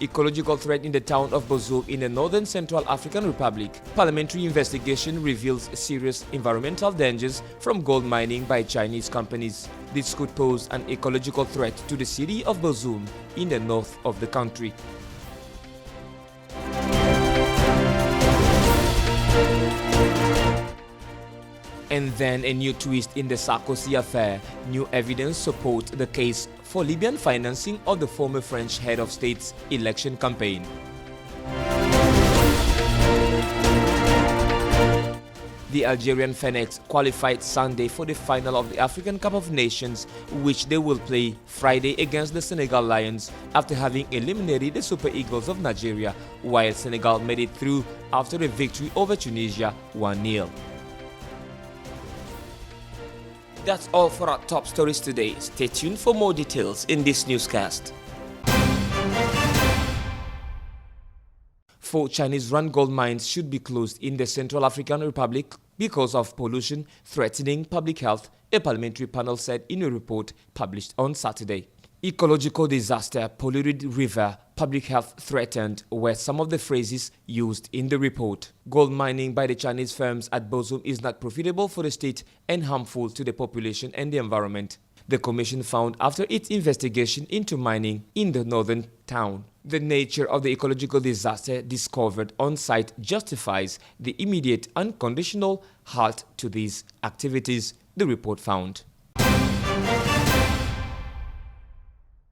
Ecological threat in the town of Bozoum in the northern Central African Republic. Parliamentary investigation reveals serious environmental dangers from gold mining by Chinese companies. This could pose an ecological threat to the city of Bozoum in the north of the country. And then a new twist in the Sarkozy affair. New evidence supports the case for Libyan financing of the former French head of state's election campaign. The Algerian Phoenix qualified Sunday for the final of the African Cup of Nations, which they will play Friday against the Senegal Lions after having eliminated the Super Eagles of Nigeria, while Senegal made it through after a victory over Tunisia 1-0. That's all for our top stories today. Stay tuned for more details in this newscast. 4 Chinese-run gold mines should be closed in the Central African Republic because of pollution threatening public health, a parliamentary panel said in a report published on Saturday. Ecological disaster, polluted river, public health threatened were some of the phrases used in the report. Gold mining by the Chinese firms at Bozoum is not profitable for the state and harmful to the population and the environment, the commission found after its investigation into mining in the northern town. The nature of the ecological disaster discovered on site justifies the immediate unconditional halt to these activities, the report found.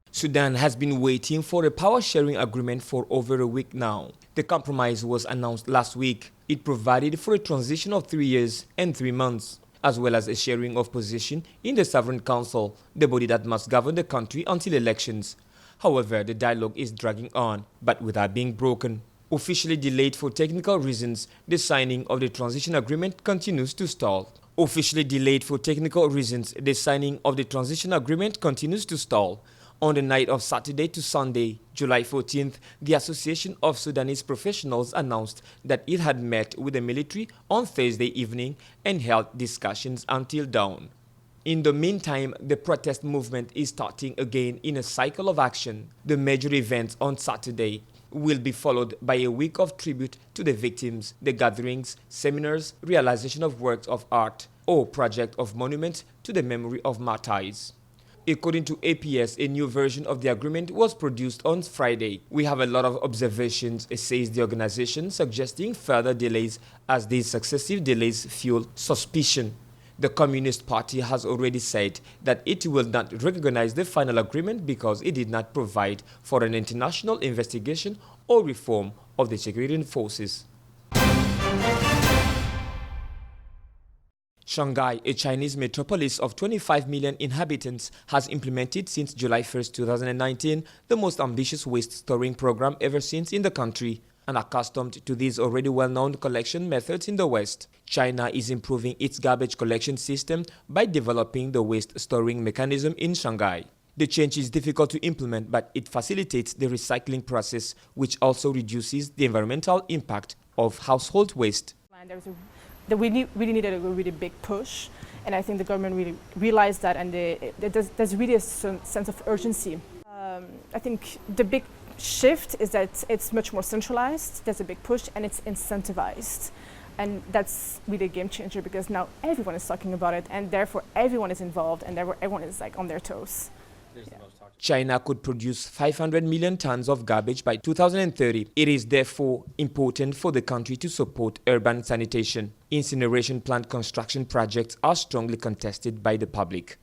Sudan has been waiting for a power-sharing agreement for over a week now. The compromise was announced last week. It provided for a transition of 3 years and 3 months, as well as a sharing of position in the Sovereign Council, the body that must govern the country until elections. However, the dialogue is dragging on, but without being broken. Officially delayed for technical reasons, the signing of the transition agreement continues to stall. Officially delayed for technical reasons, the signing of the transition agreement continues to stall. On the night of Saturday to Sunday, July 14th, the Association of Sudanese Professionals announced that it had met with the military on Thursday evening and held discussions until dawn. In the meantime, the protest movement is starting again in a cycle of action. The major events on Saturday will be followed by a week of tribute to the victims, the gatherings, seminars, realization of works of art, or project of monument to the memory of martyrs. According to APS, a new version of the agreement was produced on Friday. We have a lot of observations, says the organization, suggesting further delays as these successive delays fuel suspicion. The Communist Party has already said that it will not recognize the final agreement because it did not provide for an international investigation or reform of the security forces. Shanghai, a Chinese metropolis of 25 million inhabitants, has implemented since July 1, 2019, the most ambitious waste storing program ever since in the country. Unaccustomed to these already well-known collection methods in the West, China is improving its garbage collection system by developing the waste storing mechanism in Shanghai. The change is difficult to implement, but it facilitates the recycling process, which also reduces the environmental impact of household waste. We needed a really big push, and I think the government really realized that, and there's really a sense of urgency. I think the big shift is that it's much more centralized, there's a big push, and it's incentivized. And that's really a game changer because now everyone is talking about it, and therefore everyone is involved, and therefore everyone is like on their toes. China could produce 500 million tons of garbage by 2030. It is therefore important for the country to support urban sanitation. Incineration plant construction projects are strongly contested by the public.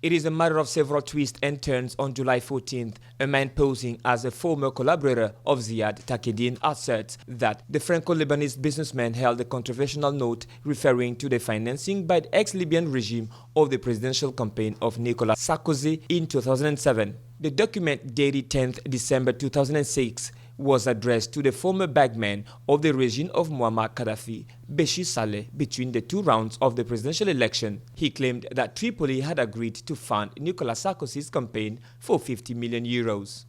It is a matter of several twists and turns on July 14th. A man posing as a former collaborator of Ziad Takedin asserts that the Franco-Lebanese businessman held a controversial note referring to the financing by the ex-Libyan regime of the presidential campaign of Nicolas Sarkozy in 2007. The document, dated 10th December 2006, was addressed to the former bagman of the regime of Muammar Gaddafi, Béchir Saleh, between the 2 rounds of the presidential election. He claimed that Tripoli had agreed to fund Nicolas Sarkozy's campaign for 50 million euros.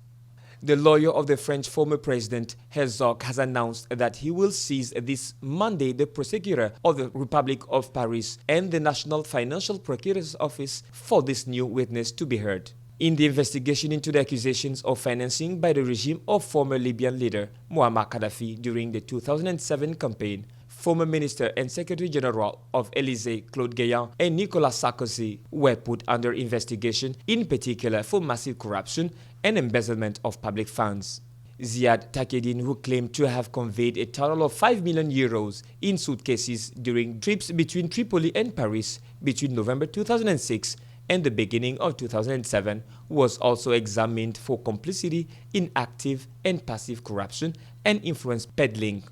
The lawyer of the French former president, Herzog, has announced that he will seize this Monday the prosecutor of the Republic of Paris and the National Financial Procurator's Office for this new witness to be heard in the investigation into the accusations of financing by the regime of former Libyan leader Muammar Gaddafi during the 2007 campaign. Former Minister and Secretary General of Élysée Claude Guéant and Nicolas Sarkozy were put under investigation, in particular for massive corruption and embezzlement of public funds. Ziad Takedine, who claimed to have conveyed a total of 5 million euros in suitcases during trips between Tripoli and Paris between November 2006 and the beginning of 2007, was also examined for complicity in active and passive corruption and influence peddling.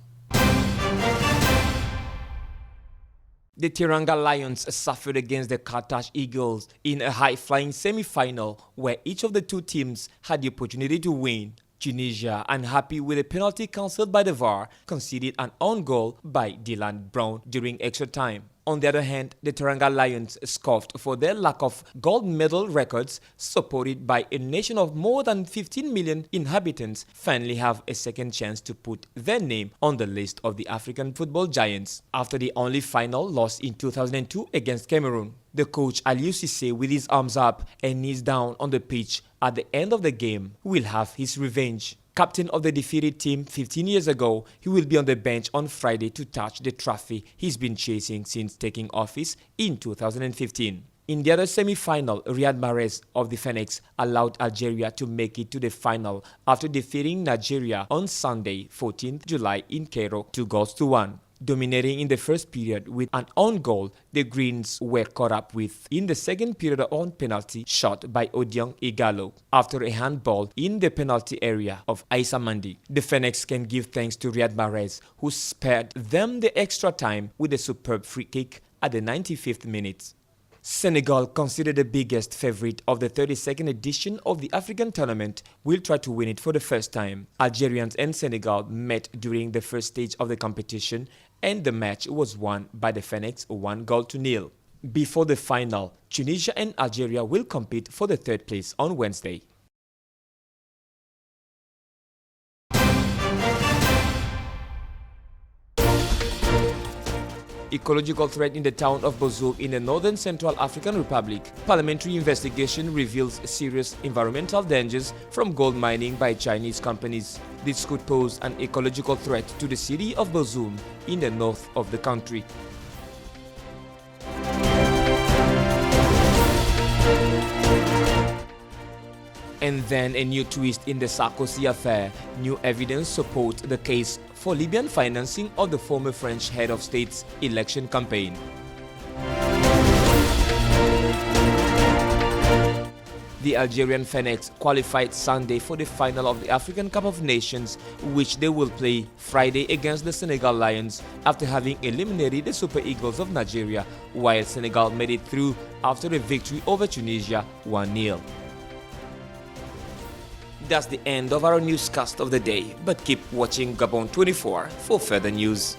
The Teranga Lions suffered against the Carthage Eagles in a high-flying semi-final where each of the two teams had the opportunity to win. Tunisia, unhappy with a penalty cancelled by the VAR, conceded an own goal by Dylan Brown during extra time. On the other hand, the Teranga Lions scoffed for their lack of gold medal records, supported by a nation of more than 15 million inhabitants, finally have a second chance to put their name on the list of the African football giants after the only final loss in 2002 against Cameroon. The coach Aliou Cissé, with his arms up and knees down on the pitch at the end of the game, will have his revenge. Captain of the defeated team 15 years ago, he will be on the bench on Friday to touch the trophy he's been chasing since taking office in 2015. In the other semi-final, Riyad Mahrez of the Phoenix allowed Algeria to make it to the final after defeating Nigeria on Sunday, 14th July in Cairo, 2-1. Dominating in the first period with an own goal, the Greens were caught up with in the second period on penalty shot by Odion Igalo after a handball in the penalty area of Aissa Mandi. The Phoenix can give thanks to Riyad Mahrez, who spared them the extra time with a superb free kick at the 95th minute. Senegal, considered the biggest favorite of the 32nd edition of the African tournament, will try to win it for the first time. Algerians and Senegal met during the first stage of the competition, and the match was won by the Phoenix 1-0. Before the final, Tunisia and Algeria will compete for the third place on Wednesday. Ecological threat in the town of Bozoum in the northern Central African Republic. Parliamentary investigation reveals serious environmental dangers from gold mining by Chinese companies. This could pose an ecological threat to the city of Bozoum in the north of the country. And then a new twist in the Sarkozy affair. New evidence supports the case for Libyan financing of the former French head of state's election campaign. The Algerian Phoenix qualified Sunday for the final of the African Cup of Nations, which they will play Friday against the Senegal Lions after having eliminated the Super Eagles of Nigeria, while Senegal made it through after a victory over Tunisia 1-0. That's the end of our newscast of the day, but keep watching Gabon 24 for further news.